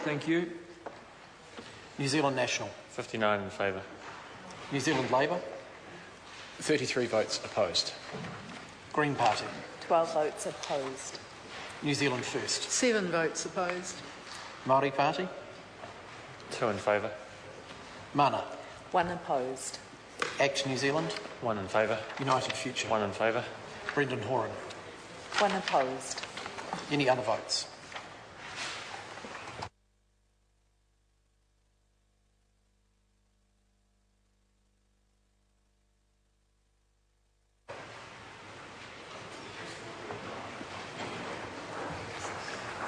Thank you. New Zealand National. 59 in favour. New Zealand Labour. 33 votes opposed. Green Party. 12 votes opposed. New Zealand First. 7 votes opposed. Māori Party. 2 in favour. Mana. 1 opposed. Act New Zealand. 1 in favour. United Future. 1 in favour. Brendan Horan. 1 opposed. Any other votes?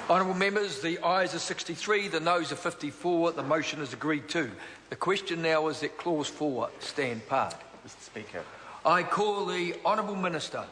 Honourable members, the ayes are 63, the noes are 54. The motion is agreed to. The question now is that clause 4 stand part. Mr. Speaker. I call the Honourable Minister,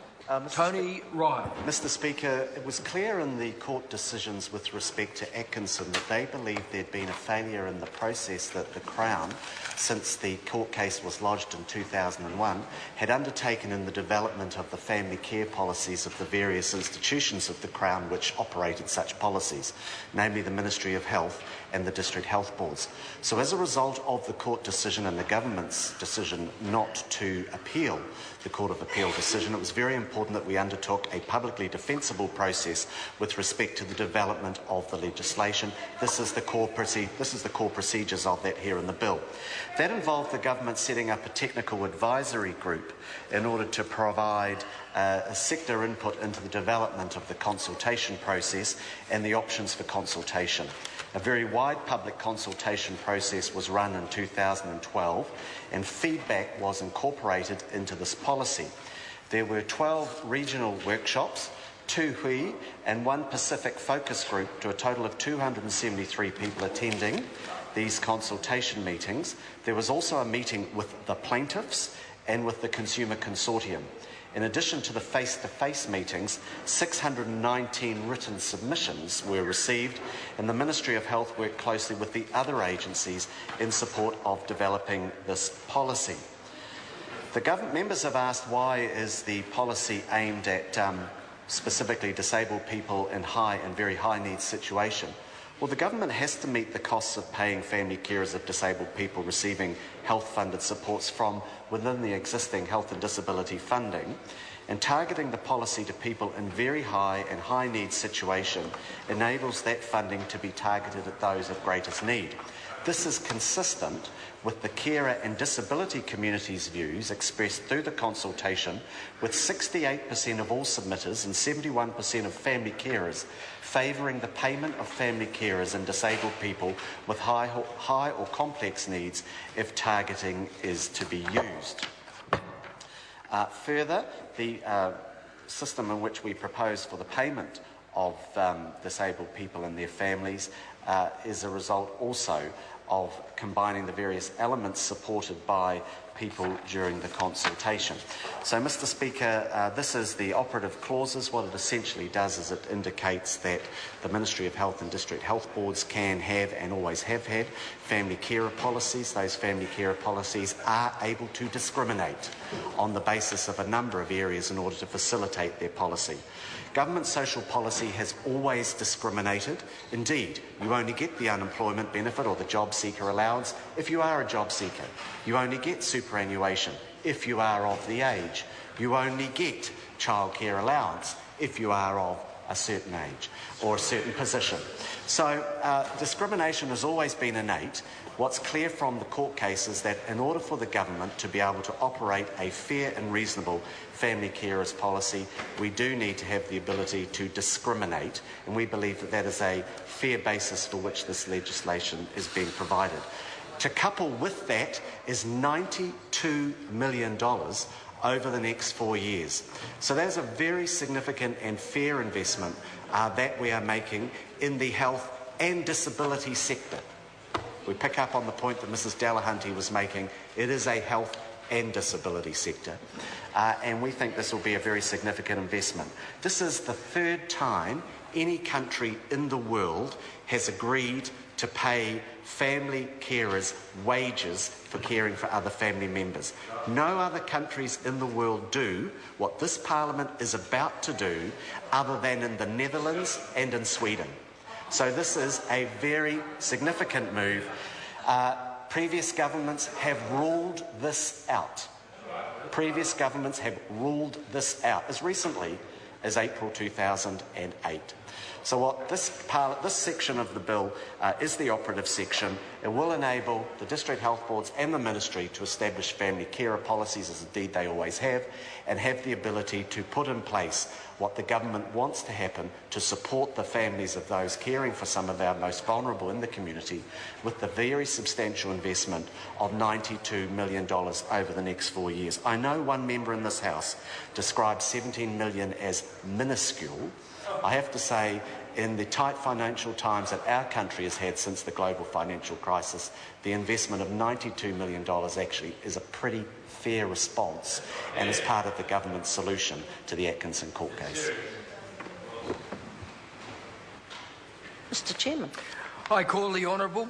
Tony Ryan. Mr. Speaker, it was clear in the court decisions with respect to Atkinson that they believed there'd been a failure in the process that the Crown, since the court case was lodged in 2001, had undertaken in the development of the family care policies of the various institutions of the Crown which operated such policies, namely the Ministry of Health and the District Health Boards. So as a result of the court decision and the government's decision not to appeal the Court of Appeal decision, it was very important that we undertook a publicly defensible process with respect to the development of the legislation. This is the core procedures of that here in the bill. That involved the government setting up a technical advisory group in order to provide a sector input into the development of the consultation process and the options for consultation. A very wide public consultation process was run in 2012 and feedback was incorporated into this policy. There were 12 regional workshops, 2 hui and 1 Pacific focus group to a total of 273 people attending these consultation meetings. There was also a meeting with the plaintiffs and with the Consumer Consortium. In addition to the face-to-face meetings, 619 written submissions were received, and the Ministry of Health worked closely with the other agencies in support of developing this policy. The members have asked, why is the policy aimed at specifically disabled people in high and very high needs situation? Well, the government has to meet the costs of paying family carers of disabled people receiving health-funded supports from within the existing health and disability funding, and targeting the policy to people in very high and high needs situation enables that funding to be targeted at those of greatest need. This is consistent with the carer and disability community's views expressed through the consultation, with 68% of all submitters and 71% of family carers favouring the payment of family carers and disabled people with high or complex needs if targeting is to be used. Further, the system in which we propose for the payment of disabled people and their families is a result also of combining the various elements supported by people during the consultation. So, Mr. Speaker, this is the operative clauses. What it essentially does is it indicates that the Ministry of Health and District Health Boards can have and always have had family carer policies. Those family carer policies are able to discriminate on the basis of a number of areas in order to facilitate their policy. Government social policy has always discriminated. Indeed, you only get the unemployment benefit or the job seeker allowance if you are a job seeker. You only get superannuation if you are of the age. You only get childcare allowance if you are of a certain age or a certain position. So discrimination has always been innate. What's clear from the court case is that in order for the government to be able to operate a fair and reasonable family carers policy, we do need to have the ability to discriminate, and we believe that that is a fair basis for which this legislation is being provided. To couple with that is $92 million over the next 4 years. So that's a very significant and fair investment that we are making in the health and disability sector. We pick up on the point that Mrs. Delahunty was making. It is a health and disability sector, and we think this will be a very significant investment. This is the 3rd time any country in the world has agreed to pay family carers wages for caring for other family members. No other countries in the world do what this Parliament is about to do, other than in the Netherlands and in Sweden. So this is a very significant move. Previous governments have ruled this out. Previous governments have ruled this out as recently as April 2008. So what this section of the bill is the operative section. It will enable the district health boards and the ministry to establish family carer policies, as indeed they always have, and have the ability to put in place what the government wants to happen to support the families of those caring for some of our most vulnerable in the community, with the very substantial investment of $92 million over the next 4 years. I know one member in this House described $17 million as minuscule. I have to say, in the tight financial times that our country has had since the global financial crisis, the investment of $92 million actually is a pretty fair response and is part of the government's solution to the Atkinson court case. Mr Chairman. I call the Honourable